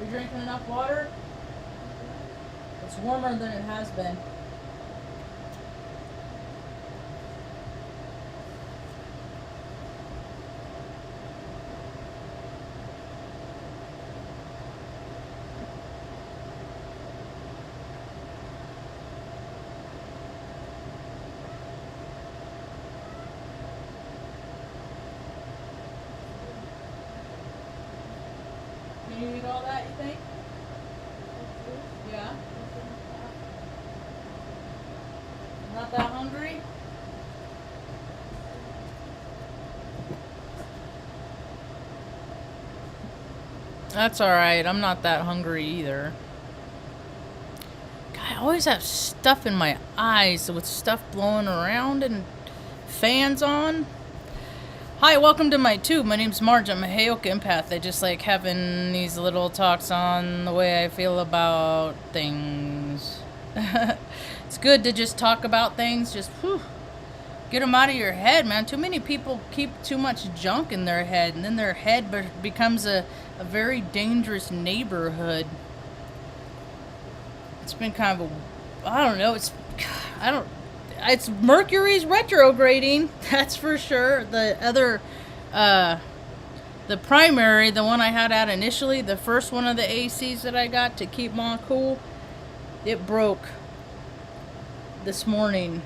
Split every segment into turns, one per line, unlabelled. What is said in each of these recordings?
You drinking enough water? It's warmer than it has been. Can you eat all that, you think? Yeah. Not that hungry? That's alright. I'm not that hungry either. God, I always have stuff in my eyes with stuff blowing around and fans on. Hi, welcome to my tube. My name's Marge. I'm a Heyoka empath. I just like having these little talks on the way I feel about things. It's good to just talk about things. Just get them out of your head, man. Too many people keep too much junk in their head, and then their head becomes a very dangerous neighborhood. It's been kind of I don't know. It's Mercury's retrograding, that's for sure. The other, the primary, the one I had out initially, the first one of the ACs that I got to keep Ma cool, it broke this morning.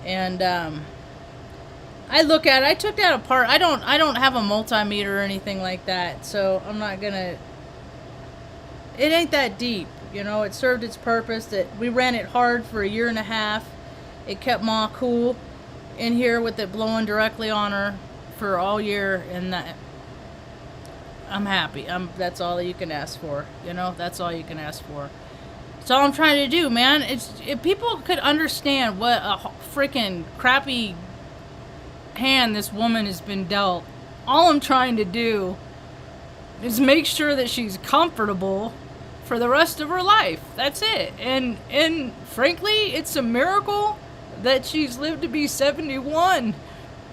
And I look at it, I took that apart. I don't have a multimeter or anything like that, so I'm not gonna. It ain't that deep. You know, it served its purpose. We ran it hard for a year and a half. It kept Ma cool in here with it blowing directly on her for all year, and I'm happy. That's all you can ask for. You know, that's all you can ask for. That's all I'm trying to do, man. If people could understand what a freaking crappy hand this woman has been dealt, all I'm trying to do is make sure that she's comfortable for the rest of her life. That's it. And frankly, it's a miracle that she's lived to be 71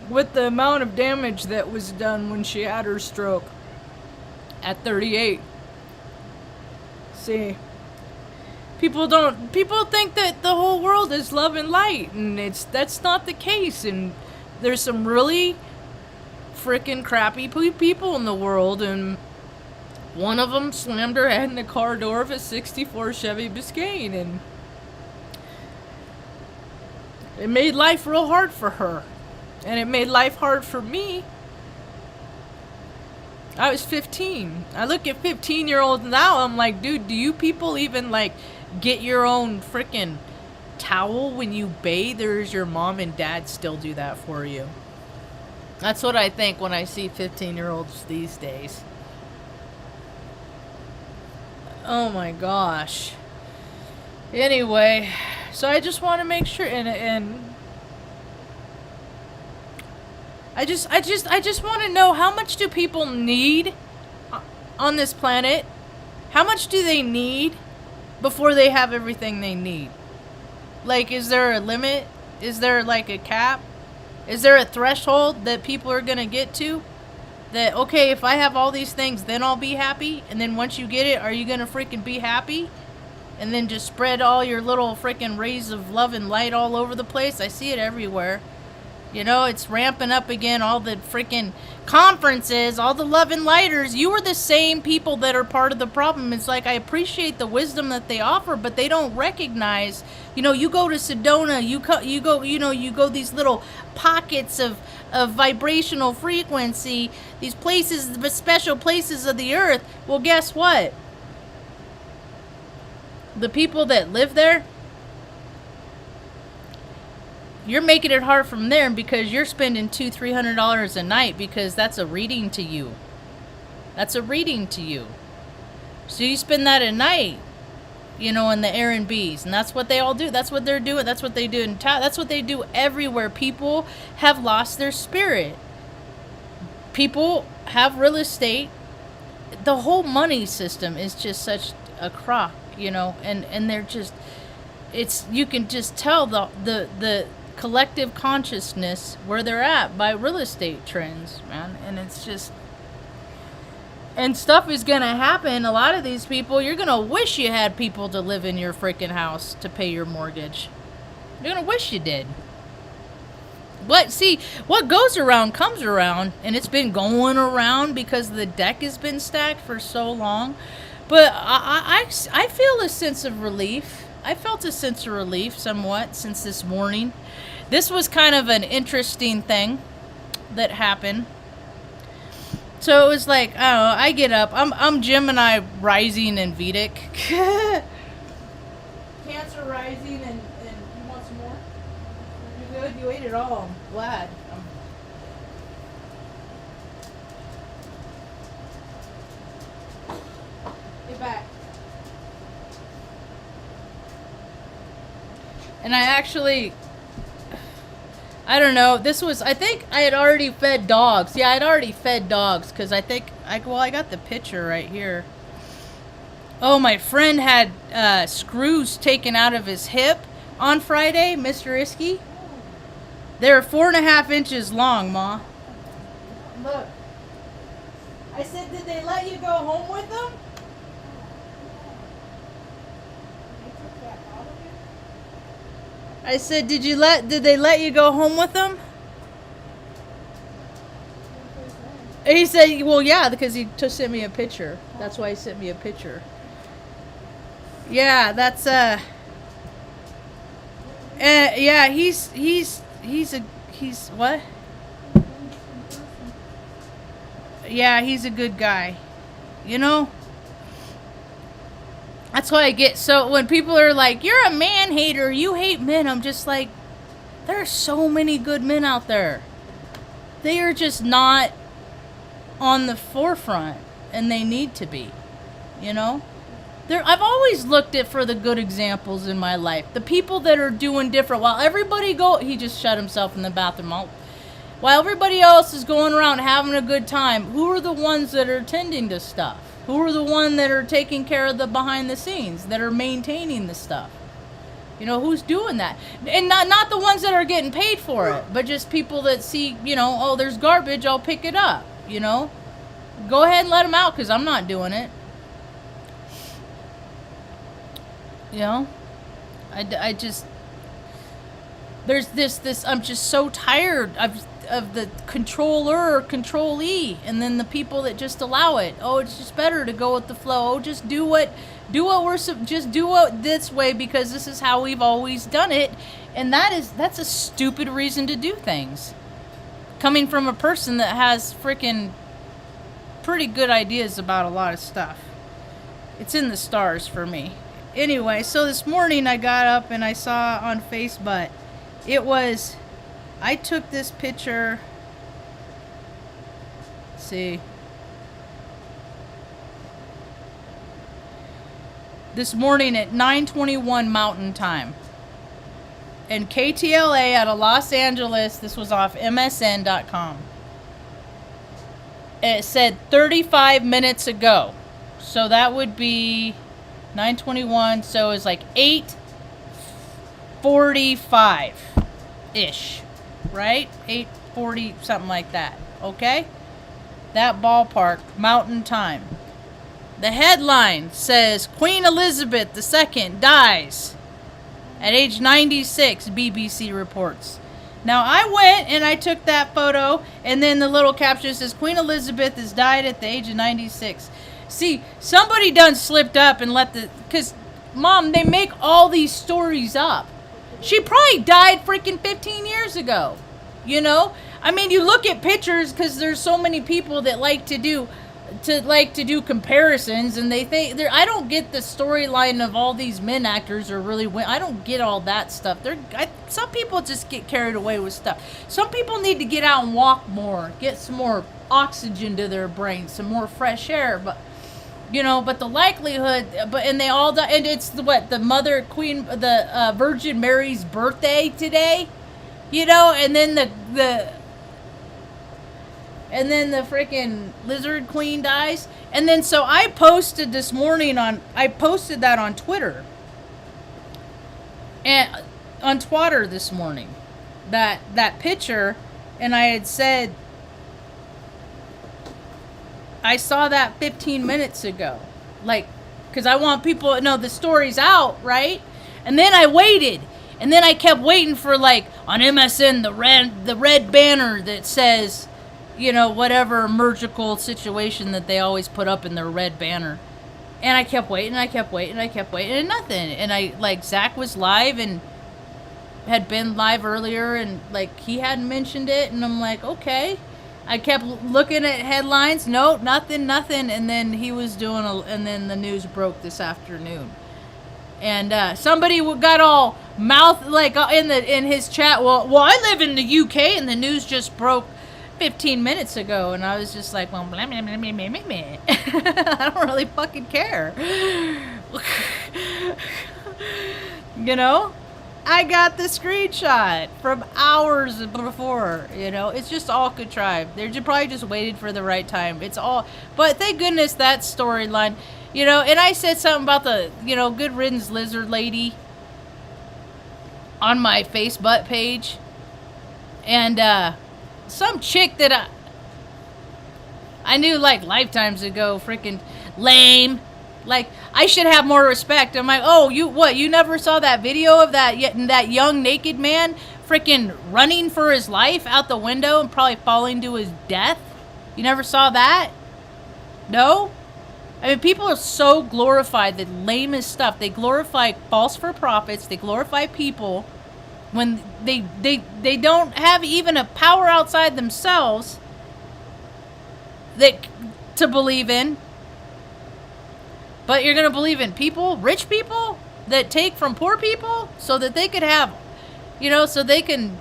with the amount of damage that was done when she had her stroke at 38. See, people think that the whole world is love and light, and that's not the case. And there's some really freaking crappy people in the world, and one of them slammed her head in the car door of a 64 Chevy Biscayne, and it made life real hard for her. And it made life hard for me. I was 15. I look at 15-year-olds now, I'm like, dude, do you people even, like, get your own freaking towel when you bathe, or does your mom and dad still do that for you? That's what I think when I see 15-year-olds these days. Oh my gosh. Anyway, so I just want to make sure, and I just want to know, how much do people need on this planet? How much do they need before they have everything they need? Like, is there a limit? Is there like a cap? Is there a threshold that people are gonna get to? That, okay, if I have all these things, then I'll be happy. And then once you get it, are you gonna freaking be happy? And then just spread all your little freaking rays of love and light all over the place? I see it everywhere. You know, it's ramping up again. All the freaking conferences, all the love and lighters. You are the same people that are part of the problem. It's like, I appreciate the wisdom that they offer, but they don't recognize. You know, you go to Sedona, you go these little pockets of vibrational frequency, these places, the special places of the earth. Well, guess what? The people that live there, you're making it hard from there, because you're spending $200-300 a night, because that's a reading to you. That's a reading to you. So you spend that a night, you know, in the Airbnbs, and that's what they all do. That's what they're doing. That's what they do in town. That's what they do everywhere. People have lost their spirit. People have real estate. The whole money system is just such a crock, you know, and they're just, it's, you can just tell the collective consciousness where they're at by real estate trends, man. And it's just, And stuff is going to happen. A lot of these people, you're going to wish you had people to live in your freaking house to pay your mortgage. You're going to wish you did. But see, what goes around comes around, and it's been going around because the deck has been stacked for so long. But I feel a sense of relief. I felt a sense of relief somewhat since this morning. This was kind of an interesting thing that happened. So it was like, I don't know, I get up. I'm Gemini rising in Vedic. Cancer rising and you want some more? You good? You ate it all. I'm glad. Get back. And I actually, I don't know, this was, I think I had already fed dogs. Yeah, I'd already fed dogs because I think, I got the picture right here. Oh, my friend had screws taken out of his hip on Friday, Mr. Iskey. They're 4.5 inches long, Ma. Look. I said, did they let you go home with them? I said, did they let you go home with them? He said, well, yeah, because he just sent me a picture. That's why he sent me a picture. Yeah, that's yeah, he's what? Yeah, he's a good guy. You know? That's why I get so when people are like, you're a man hater, you hate men, I'm just like, there are so many good men out there. They are just not on the forefront, and they need to be. You know? I've always looked for the good examples in my life. The people that are doing different. While everybody he just shut himself in the bathroom. While everybody else is going around having a good time, who are the ones that are tending to stuff? Who are the ones that are taking care of the behind the scenes, that are maintaining the stuff? You know, who's doing that? And not the ones that are getting paid for it, but just people that see, you know, oh, there's garbage, I'll pick it up, you know? Go ahead and let them out, because I'm not doing it. You know? I just... There's this I'm just so tired of the controller or controlee, and then the people that just allow it. Oh, it's just better to go with the flow. Oh, just do what this way because this is how we've always done it. And that's a stupid reason to do things. Coming from a person that has freaking pretty good ideas about a lot of stuff. It's in the stars for me. Anyway, so this morning I got up and I saw on Facebook, I took this picture, let's see, this morning at 9:21 Mountain Time. And KTLA out of Los Angeles, this was off MSN.com. It said 35 minutes ago. So that would be 9:21, so it's like 8:45-ish, right? 8:40, something like that, okay? That ballpark, Mountain Time. The headline says, Queen Elizabeth II dies at age 96, BBC reports. Now, I went and I took that photo, and then the little caption says, Queen Elizabeth has died at the age of 96. See, somebody done slipped up and because, Mom, they make all these stories up. She probably died freaking 15 years ago, you know? I mean, you look at pictures because there's so many people that like to do comparisons, and they think I don't get the storyline of all these men actors are really I don't get all that stuff. Some people just get carried away with stuff. Some people need to get out and walk more, get some more oxygen to their brain, some more fresh air, but you know, but the likelihood, and they all die, and it's the Mother Queen, the Virgin Mary's birthday today, you know, and then the freaking Lizard Queen dies, and then so I posted this morning I posted that on Twitter, and on Twitter this morning, that picture, and I had said, I saw that 15 minutes ago. Like, because I want people to know the story's out, right? And then I waited. And then I kept waiting for, like, on MSN, the red banner that says, you know, whatever magical situation that they always put up in their red banner. And I kept waiting, and nothing. And I, like, Zach was live and had been live earlier, and, like, he hadn't mentioned it. And I'm like, okay. I kept looking at headlines. No, nothing. And then he was doing and then the news broke this afternoon. And somebody got all mouth, like, in his chat. Well, I live in the UK, and the news just broke 15 minutes ago. And I was just like, well, blah, blah, blah, blah, blah, blah. I don't really fucking care. You know? I got the screenshot from hours before, you know. It's just all contrived. They're probably just waited for the right time. It's all, but thank goodness that storyline, you know. And I said something about the, you know, Good Riddance Lizard Lady on my Facebook page. And some chick that I knew like lifetimes ago, freaking lame. Like, I should have more respect. I'm like, oh, you never saw that video of that young naked man freaking running for his life out the window and probably falling to his death? You never saw that? No? I mean, people are so glorified, the lamest stuff. They glorify false for profits. They glorify people when they don't have even a power outside themselves that to believe in. But you're going to believe in people, rich people, that take from poor people so that they could have, you know, so they can...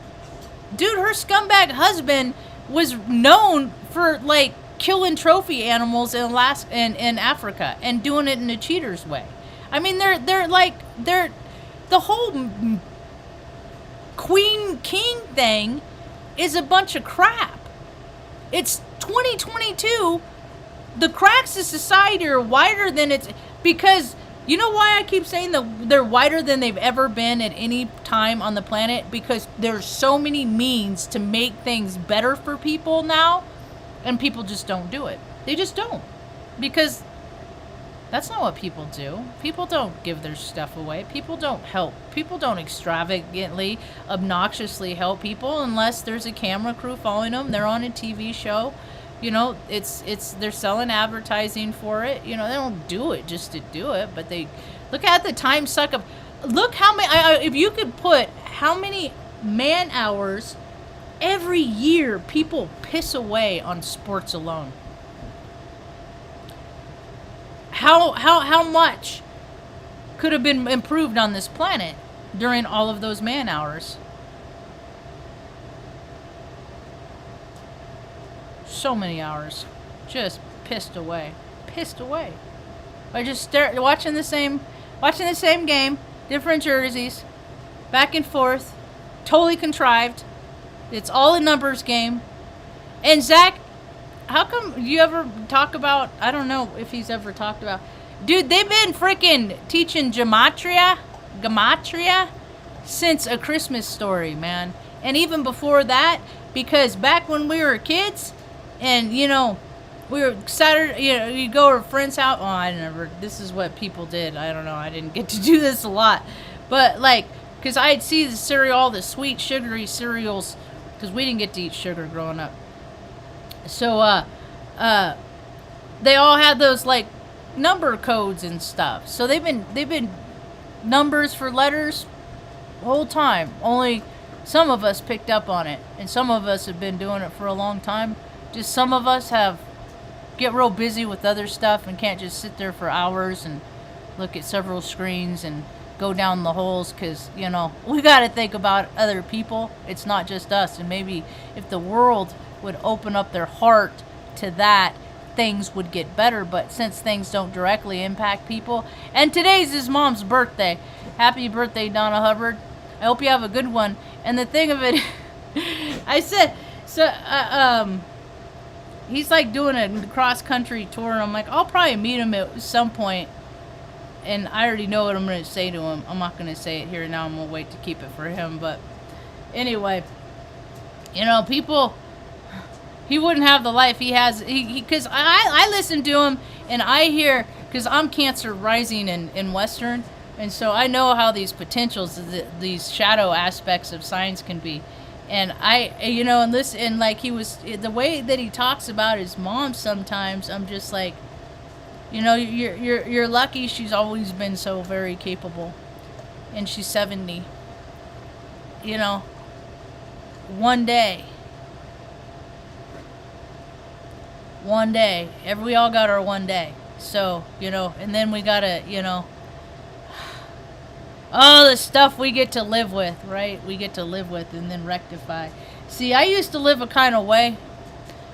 Dude, her scumbag husband was known for, like, killing trophy animals in Alaska and in Africa and doing it in a cheater's way. I mean, they're the whole queen king thing is a bunch of crap. It's 2022. The cracks of society are wider than it's... Because, you know why I keep saying that they're wider than they've ever been at any time on the planet? Because there's so many means to make things better for people now, and people just don't do it. They just don't. Because that's not what people do. People don't give their stuff away. People don't help. People don't extravagantly, obnoxiously help people unless there's a camera crew following them. They're on a TV show. You know, they're selling advertising for it. You know, they don't do it just to do it, but they look at the time suck of. Look how many. If you could put how many man hours every year people piss away on sports alone. How much could have been improved on this planet during all of those man hours? So many hours just pissed away by just watching the same game, different jerseys, back and forth, totally contrived. It's all a numbers game. And Zach, how come you ever talk about, I don't know if he's ever talked about, dude, they've been freaking teaching gematria since A Christmas Story, man. And even before that, because back when we were kids, and, you know, we were Saturday, you know, you go to a friend's house. Oh, this is what people did. I don't know. I didn't get to do this a lot. But, like, because I'd see the cereal, all the sweet, sugary cereals, because we didn't get to eat sugar growing up. So, they all had those, like, number codes and stuff. So they've been numbers for letters the whole time. Only some of us picked up on it. And some of us have been doing it for a long time. Just some of us get real busy with other stuff and can't just sit there for hours and look at several screens and go down the holes, because, you know, we got to think about other people. It's not just us. And maybe if the world would open up their heart to that, things would get better. But since things don't directly impact people, and today's his mom's birthday. Happy birthday, Donna Hubbard. I hope you have a good one. And the thing of it, I said, so, he's like doing a cross-country tour, and I'm like, I'll probably meet him at some point, and I already know what I'm going to say to him. I'm not going to say it here now. I'm going to wait to keep it for him. But anyway, you know, people, He wouldn't have the life he has. Because I listen to him and I hear, because I'm Cancer rising in Western, and so I know how these potentials, these shadow aspects of signs can be. And and listen, and like the way that he talks about his mom sometimes, I'm just like, you're lucky she's always been so very capable. And she's 70. One day, we all got our one day. So, and then we gotta, all the stuff we get to live with, right? We get to live with and then rectify. See, I used to live a kind of way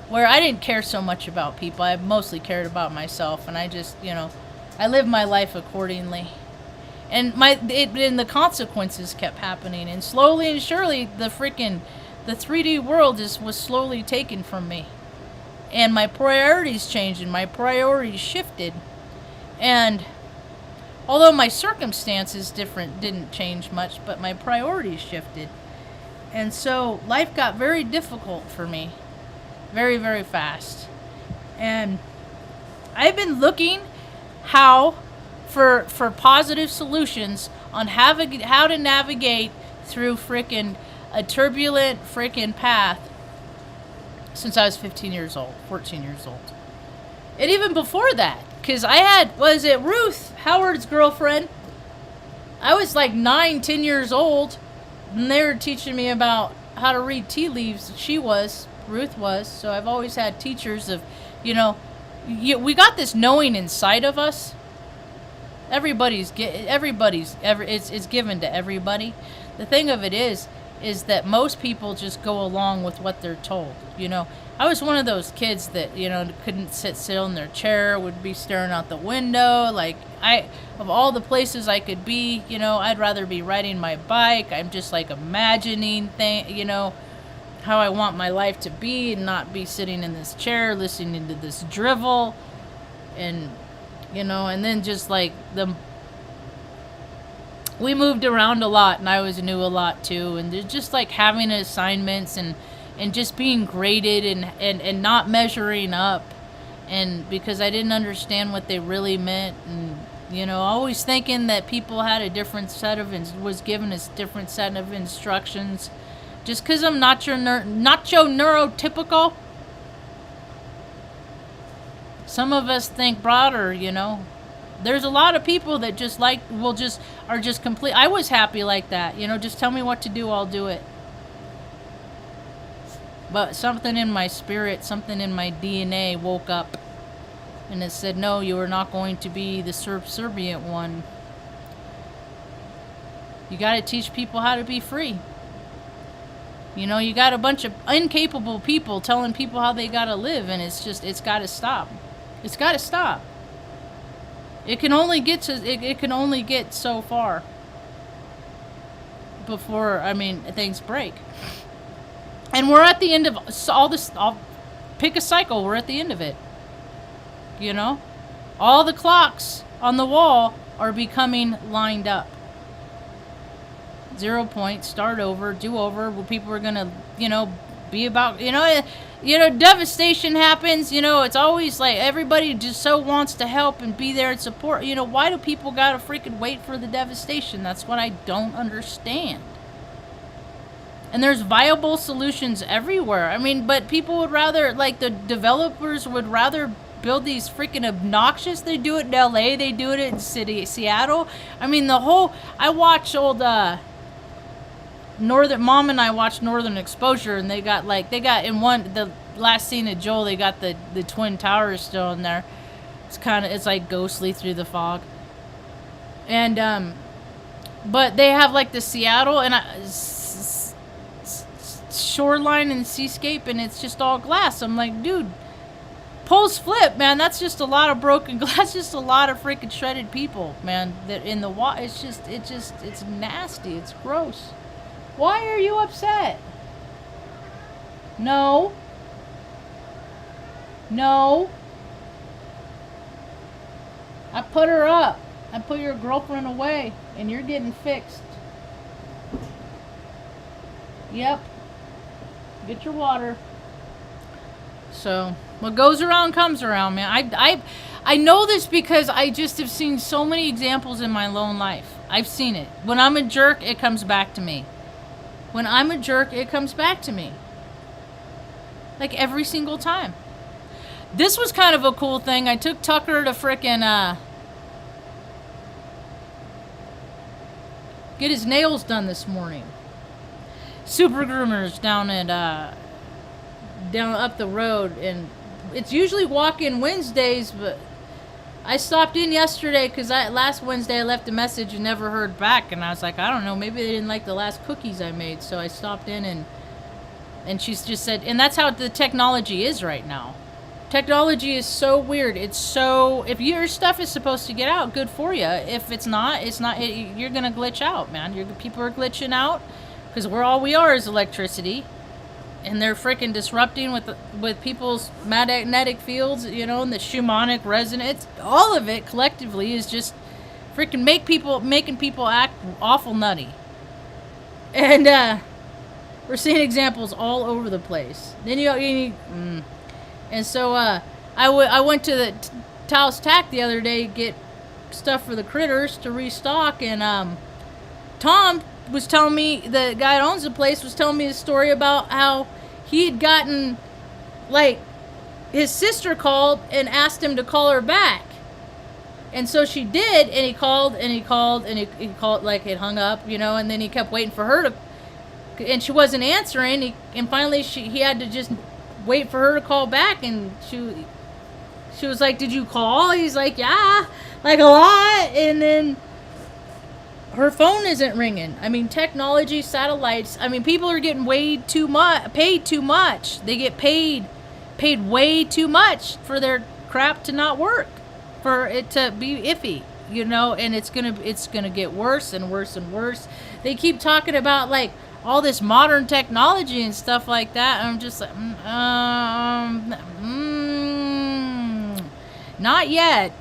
where I didn't care so much about people. I mostly cared about myself, and I just, I lived my life accordingly. And and the consequences kept happening, and slowly and surely the 3D world was slowly taken from me. And my priorities changed and my priorities shifted. And although my circumstances didn't change much, but my priorities shifted. And so life got very difficult for me. Very, very fast. And I've been looking for positive solutions on how to navigate through a turbulent path since I was 14 years old. And even before that, because was it Ruth, Howard's girlfriend? I was like 9-10 years old, and they were teaching me about how to read tea leaves. Ruth was. So I've always had teachers of, we got this knowing inside of us. It's given to everybody. The thing of it is that most people just go along with what they're told. I was one of those kids that, couldn't sit still in their chair, would be staring out the window. Like, of all the places I could be, I'd rather be riding my bike. I'm just like imagining how I want my life to be, and not be sitting in this chair listening to this drivel. And and then just like we moved around a lot, and I knew a lot too, and they're just like having assignments and just being graded and not measuring up, and because I didn't understand what they really meant, and always thinking that people had a different was given a different set of instructions, just because I'm not your neurotypical. Some of us think broader, There's a lot of people that are just complete. I was happy like that, just tell me what to do, I'll do it. But something in my spirit, something in my DNA woke up, and it said, no, you are not going to be the subservient one. You got to teach people how to be free. You got a bunch of incapable people telling people how they got to live, and it's got to stop. It's got to stop. It can only get so far before, things break. And we're at the end of all this. I'll pick a cycle. We're at the end of it. All the clocks on the wall are becoming lined up. 0 point, start over, do over. Well, people are gonna, be about, devastation happens. It's always like everybody just so wants to help and be there and support. Why do people gotta freaking wait for the devastation? That's what I don't understand. And there's viable solutions everywhere. But people would rather, like the developers would rather build these freaking obnoxious. They do it in LA. They do it in Seattle. I watch old Mom and I watched Northern Exposure, and they got in the last scene of Joel, they got the Twin Towers still in there. It's like ghostly through the fog. And but they have like the Seattle and shoreline and seascape, and it's just all glass. I'm like, dude, poles flip, man. That's just a lot of broken glass. Just a lot of freaking shredded people, man. That in the water, it's nasty. It's gross. Why are you upset? No. I put her up. I put your girlfriend away, and you're getting fixed. Yep. Get your water. So what goes around comes around, man. I know this because I just have seen so many examples in my lone life. I've seen it. When I'm a jerk, it comes back to me. When I'm a jerk, it comes back to me. Like every single time. This was kind of a cool thing. I took Tucker to frickin' get his nails done this morning. Super Groomers down up the road, and it's usually walk-in Wednesdays, but I stopped in yesterday because last Wednesday I left a message and never heard back, and I was like, I don't know, maybe they didn't like the last cookies I made, so I stopped in, and she's just said, and that's how the technology is right now. Technology is so weird. It's so, if your stuff is supposed to get out, good for you. If it's not, you're gonna glitch out, man. People are glitching out because all we are is electricity. And they're freaking disrupting with people's magnetic fields, you know, and the shamanic resonance. All of it collectively is just freaking making people act awful nutty. And we're seeing examples all over the place. Then and so I went to the Taos Tack the other day to get stuff for the critters to restock, and Tom was telling me, the guy that owns the place was telling me a story about how he had gotten, like, his sister called and asked him to call her back. And so she did, and he called, and he called, and he called, like, it hung up, you know, and then he kept waiting for her to, and she wasn't answering, and finally he had to just wait for her to call back, and she was like, did you call? He's like, yeah, like a lot, and then her phone isn't ringing. I mean, technology, satellites. I mean, people are getting paid too much. They get paid way too much for their crap to not work, for it to be iffy, you know. And it's gonna get worse and worse and worse. They keep talking about like all this modern technology and stuff like that. I'm just like, not yet.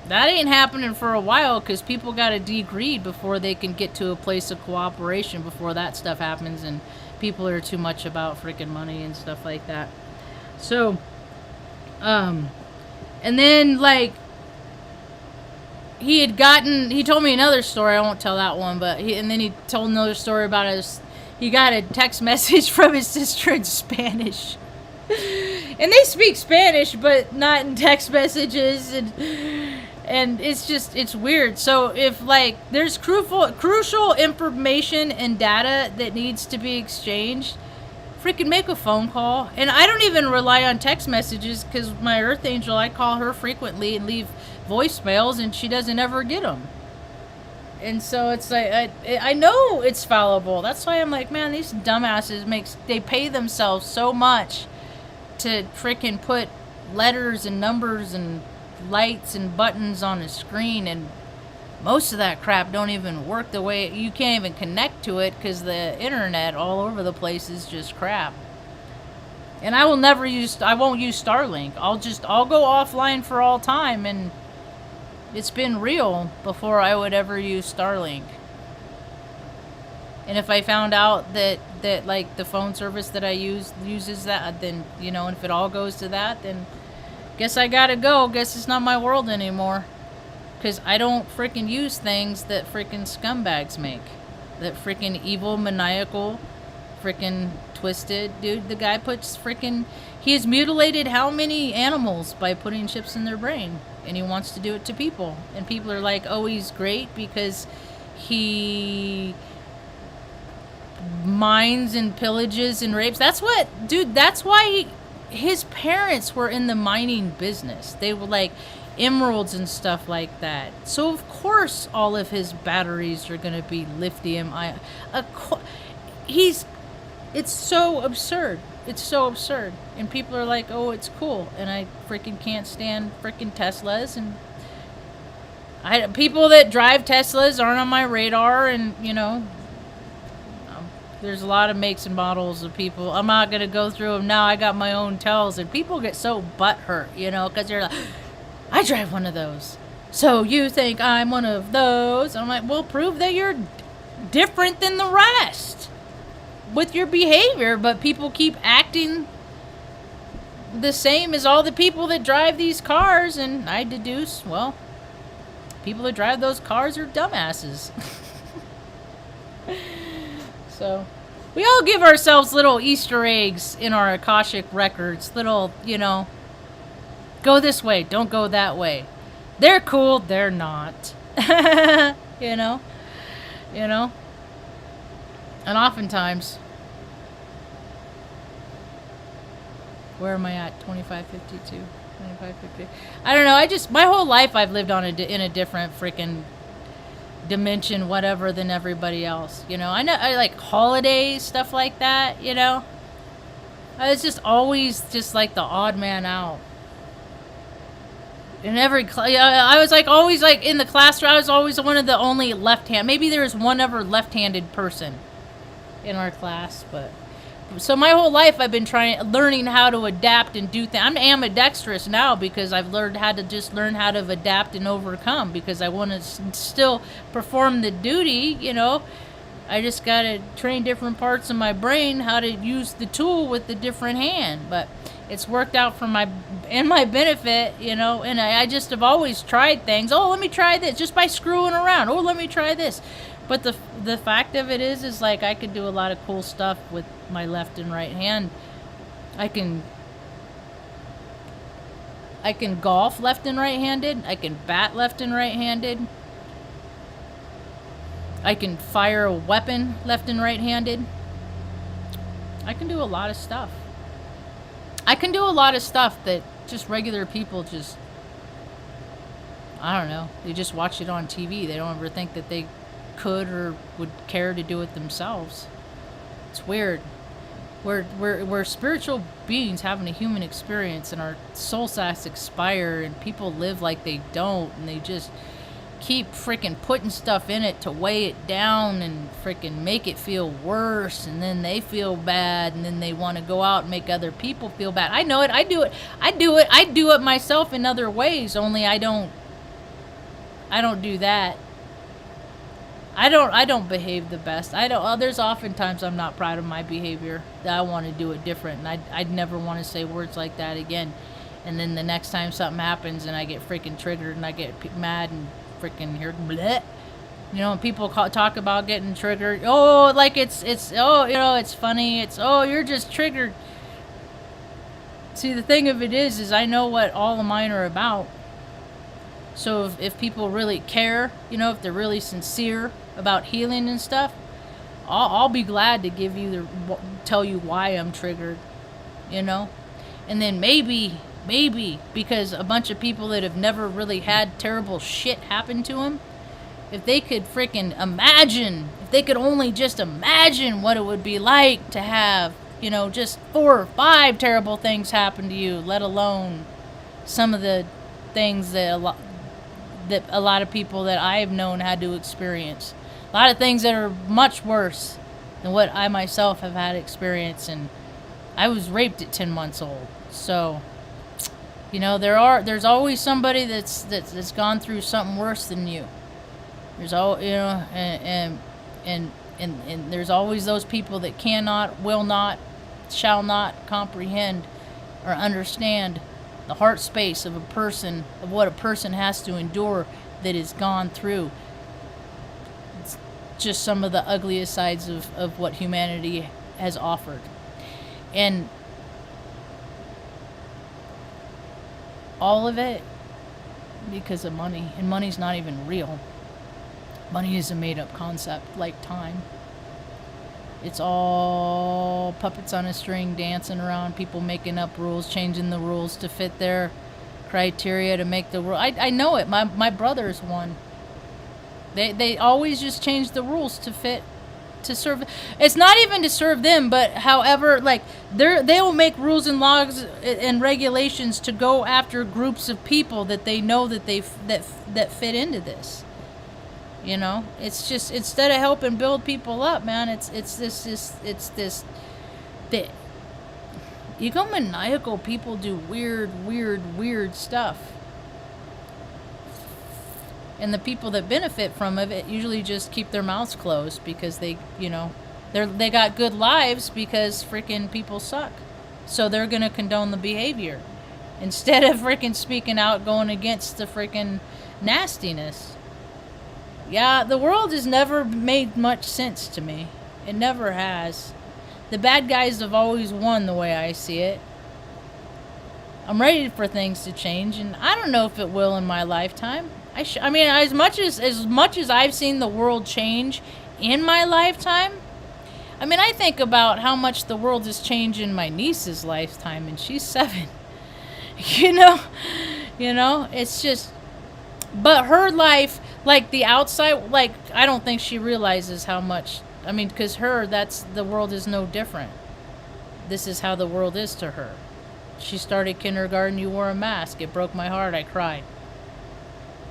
That ain't happening for a while, because people got to degrade before they can get to a place of cooperation, before that stuff happens and people are too much about freaking money and stuff like that. So, and then, like, he told me another story, I won't tell that one, but then he told another story about he got a text message from his sister in Spanish. And they speak Spanish, but not in text messages, and it's weird. So if, like, there's crucial information and data that needs to be exchanged, freaking make a phone call. And I don't even rely on text messages, because my Earth Angel, I call her frequently and leave voicemails, and she doesn't ever get them. And so it's like, I know it's fallible. That's why I'm like, man, these dumbasses they pay themselves so much to freaking put letters and numbers and lights and buttons on a screen, and most of that crap don't even work the way, you can't even connect to it, because the internet all over the place is just crap. And I won't use Starlink. I'll go offline for all time, and it's been real before I would ever use Starlink. And if I found out that like the phone service that I uses that, then, you know, and if it all goes to that, then guess I gotta go. Guess it's not my world anymore. Because I don't freaking use things that freaking scumbags make. That freaking evil, maniacal, freaking twisted dude. The guy he has mutilated how many animals by putting chips in their brain. And he wants to do it to people. And people are like, oh, he's great because he mines and pillages and rapes. That's why his parents were in the mining business. They were like emeralds and stuff like that. So of course all of his batteries are going to be lithium ion. It's so absurd. It's so absurd. And people are like, oh, it's cool. And I freaking can't stand freaking Teslas. And people that drive Teslas aren't on my radar. And, you know, there's a lot of makes and models of people. I'm not going to go through them now. I got my own tells. And people get so butthurt, you know, because they're like, I drive one of those. So you think I'm one of those? And I'm like, well, prove that you're different than the rest with your behavior. But people keep acting the same as all the people that drive these cars, and I deduce, well, people that drive those cars are dumbasses. So, we all give ourselves little Easter eggs in our Akashic records. Little, go this way, don't go that way. They're cool, they're not. you know? And oftentimes, where am I at? 2552. 2550. I don't know. My whole life I've lived in a different freaking dimension, whatever, than everybody else. I know I like holidays, stuff like that. I was just always just like the odd man out. In every I was like always like in the classroom. I was always one of the only left-hand. Maybe there was one other left-handed person in our class, but. So my whole life I've been learning how to adapt and do things. I'm ambidextrous now because I've learned how to adapt and overcome, because I want to still perform the duty, I just got to train different parts of my brain how to use the tool with the different hand. But it's worked out for my benefit, and I just have always tried things. Oh, let me try this, just by screwing around. Oh, let me try this. But the fact of it is like I could do a lot of cool stuff with my left and right hand. I can golf left and right-handed. I can bat left and right-handed. I can fire a weapon left and right-handed. I can do a lot of stuff. I can do a lot of stuff that just regular people just, I don't know, they just watch it on TV. They don't ever think that they could or would care to do it themselves. It's weird. We're spiritual beings having a human experience, and our soul sacks expire, and people live like they don't, and they just keep freaking putting stuff in it to weigh it down and freaking make it feel worse, and then they feel bad, and then they want to go out and make other people feel bad. I know it. I do it myself in other ways, only I don't do that. I don't behave the best. There's oftentimes I'm not proud of my behavior, that I want to do it different, and I'd never want to say words like that again. And then the next time something happens and I get freaking triggered and I get mad and freaking hear bleh. And people talk about getting triggered. Oh, like it's it's funny. It's, oh, you're just triggered. See, the thing of it is I know what all of mine are about. So if people really care, if they're really sincere about healing and stuff, I'll be glad to tell you why I'm triggered, and then maybe because a bunch of people that have never really had terrible shit happen to them, if they could freaking imagine, if they could only just imagine what it would be like to have, just 4 or 5 terrible things happen to you, let alone some of the things that a lot of people that I have known had to experience. A lot of things that are much worse than what I myself have had experience. And I was raped at 10 months old. So, there's always somebody that's gone through something worse than you. There's and there's always those people that cannot, will not, shall not comprehend or understand the heart space of what a person has to endure that is gone through. It's just some of the ugliest sides of what humanity has offered. And all of it because of money. And money's not even real. Money is a made-up concept, like time. It's all puppets on a string dancing around, people making up rules, changing the rules to fit their criteria to make the rule. I know it. My brother's one. They always just change the rules to serve. It's not even to serve them, but however, like they will make rules and laws and regulations to go after groups of people that they know that that fit into this. It's just, instead of helping build people up, man, it's this the egomaniacal people do weird stuff. And the people that benefit from it usually just keep their mouths closed because they got good lives because freaking people suck. So they're going to condone the behavior instead of freaking speaking out, going against the freaking nastiness. Yeah, the world has never made much sense to me. It never has. The bad guys have always won the way I see it. I'm ready for things to change, and I don't know if it will in my lifetime. I mean, as much as I've seen the world change in my lifetime, I mean, I think about how much the world has changed in my niece's lifetime, and she's 7. you know, it's just. But her life, like the outside, like I don't think she realizes how much. I mean, because the world is no different. This is how the world is to her. She started kindergarten, you wore a mask. It broke my heart. I cried.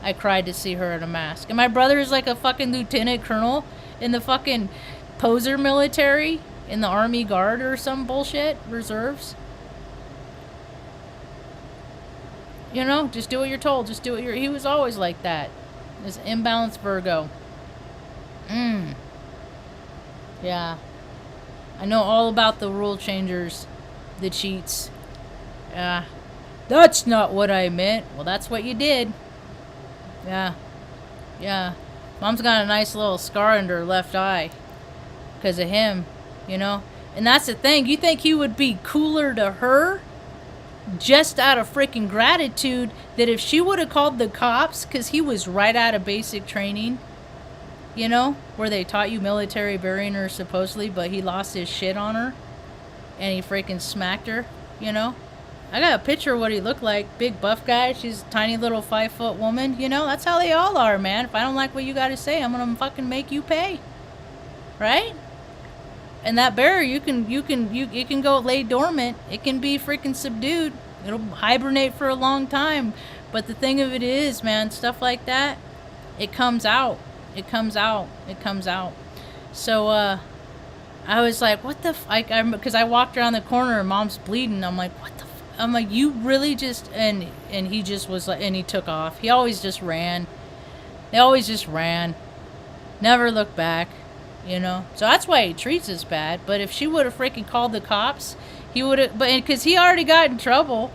I cried to see her in a mask. And my brother is like a fucking lieutenant colonel in the fucking poser military, in the Army Guard or some bullshit, reserves. You know, just do what you're told. Just do what he was always like that. This imbalanced Virgo. Yeah. I know all about the rule changers, the cheats. Yeah. That's not what I meant. Well, that's what you did. Yeah. Yeah. Mom's got a nice little scar under her left eye. Because of him, you know. And that's the thing. You think he would be cooler to her? Just out of freaking gratitude that if she would have called the cops, because he was right out of basic training, you know, where they taught you military burying her supposedly, but he lost his shit on her and he freaking smacked her, you know. I got a picture of what he looked like. Big buff guy. She's a tiny little 5-foot woman. You know, that's how they all are, man. If I don't like what you got to say, I'm gonna fucking make you pay. Right? And that bear, it can go lay dormant. It can be freaking subdued. It'll hibernate for a long time. But the thing of it is, man, stuff like that, it comes out. It comes out. It comes out. So, I was like, what the because I walked around the corner and Mom's bleeding. I'm like, what the I'm like, you really just, and he just was like, and he took off. He always just ran. They always just ran. Never looked back, you know. So that's why he treats us bad. But if she would have freaking called the cops, he would have, but because he already got in trouble.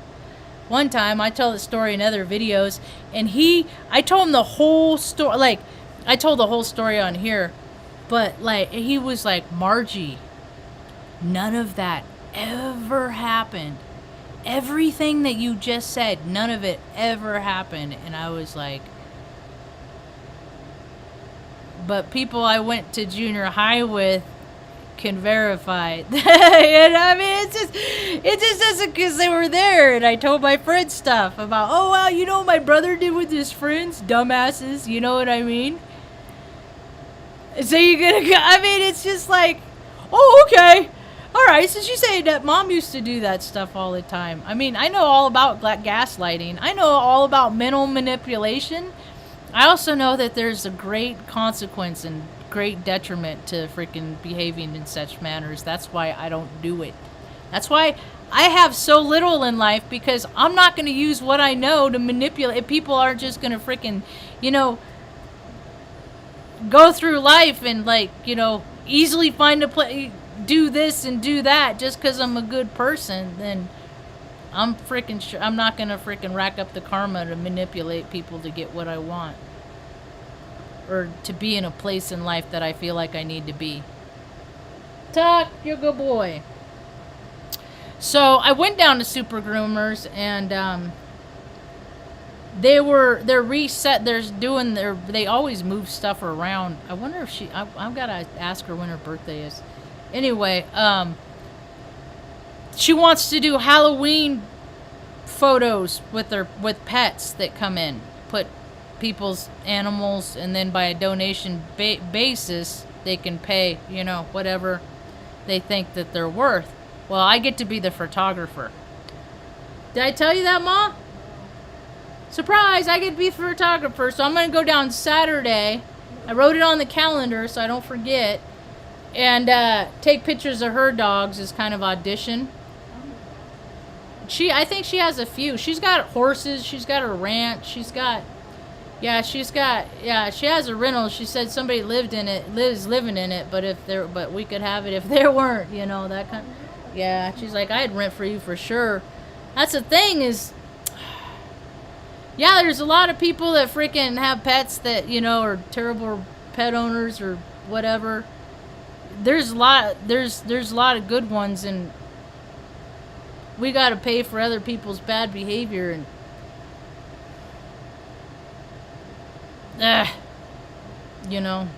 One time, I tell the story in other videos, and I told him the whole story, like, I told the whole story on here, but, like, he was like, Margie, none of that ever happened. Everything that you just said, none of it ever happened. And I was like, but people I went to junior high with can verify. And I mean, it just doesn't, because they were there. And I told my friends stuff about, oh, wow, you know what my brother did with his friends? Dumbasses, you know what I mean? So you're gonna go, I mean, it's just like, oh, okay. All right, since you say that, Mom used to do that stuff all the time. I mean, I know all about gaslighting. I know all about mental manipulation. I also know that there's a great consequence and great detriment to freaking behaving in such manners. That's why I don't do it. That's why I have so little in life, because I'm not going to use what I know to manipulate. People aren't just going to freaking, you know, go through life and, like, you know, easily find a place, do this and do that just because I'm a good person. Then I'm freaking sure I'm not gonna freaking rack up the karma to manipulate people to get what I want, or to be in a place in life that I feel like I need to be. Tuck, you're a good boy. So I went down to Super Groomers, and they're reset. They always move stuff around. I wonder if I've got to ask her when her birthday is. Anyway, she wants to do Halloween photos with pets that come in. Put people's animals, and then by a donation basis, they can pay, you know, whatever they think that they're worth. Well, I get to be the photographer. Did I tell you that, Ma? Surprise, I get to be the photographer. So I'm going to go down Saturday. I wrote it on the calendar so I don't forget. And take pictures of her dogs as kind of audition. I think she has a few. She's got horses. She's got a ranch. She has a rental. She said somebody lives living in it. But we could have it if there weren't, you know, that kind. Yeah, she's like, I'd rent for you for sure. That's the thing is, yeah, there's a lot of people that freaking have pets that, you know, are terrible pet owners or whatever. There's a lot of good ones, and we got to pay for other people's bad behavior, and you know,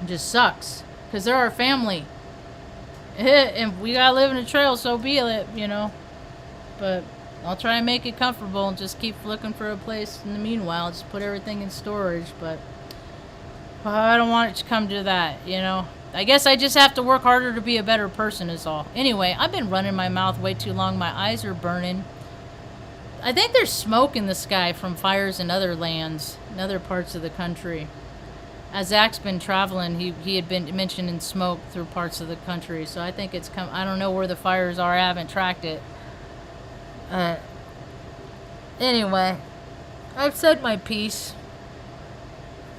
it just sucks because they're our family. And we gotta live in a trail, so be it, you know. But I'll try and make it comfortable and just keep looking for a place in the meanwhile. Just put everything in storage, but I don't want it to come to that, you know. I guess I just have to work harder to be a better person is all. Anyway, I've been running my mouth way too long. My eyes are burning. I think there's smoke in the sky from fires in other lands, in other parts of the country. As Zach's been traveling, he had been mentioning smoke through parts of the country. So I think it's come. I don't know where the fires are. I haven't tracked it. Anyway, I've said my piece.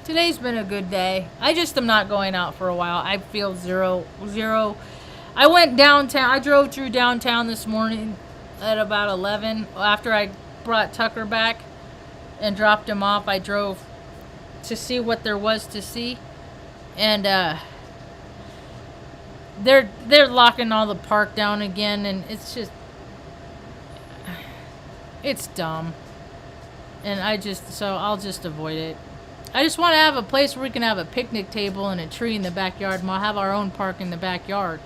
Today's been a good day. I just am not going out for a while. I feel zero. I went downtown. I drove through downtown this morning at about 11. After I brought Tucker back and dropped him off, I drove to see what there was to see, and they're locking all the park down again, and it's just it's dumb, and I'll just avoid it. I just want to have a place where we can have a picnic table and a tree in the backyard, and we'll have our own park in the backyard.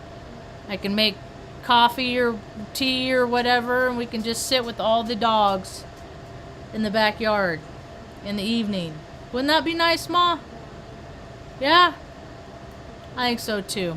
I can make coffee or tea or whatever, and we can just sit with all the dogs in the backyard in the evening. Wouldn't that be nice, Ma? Yeah? I think so too.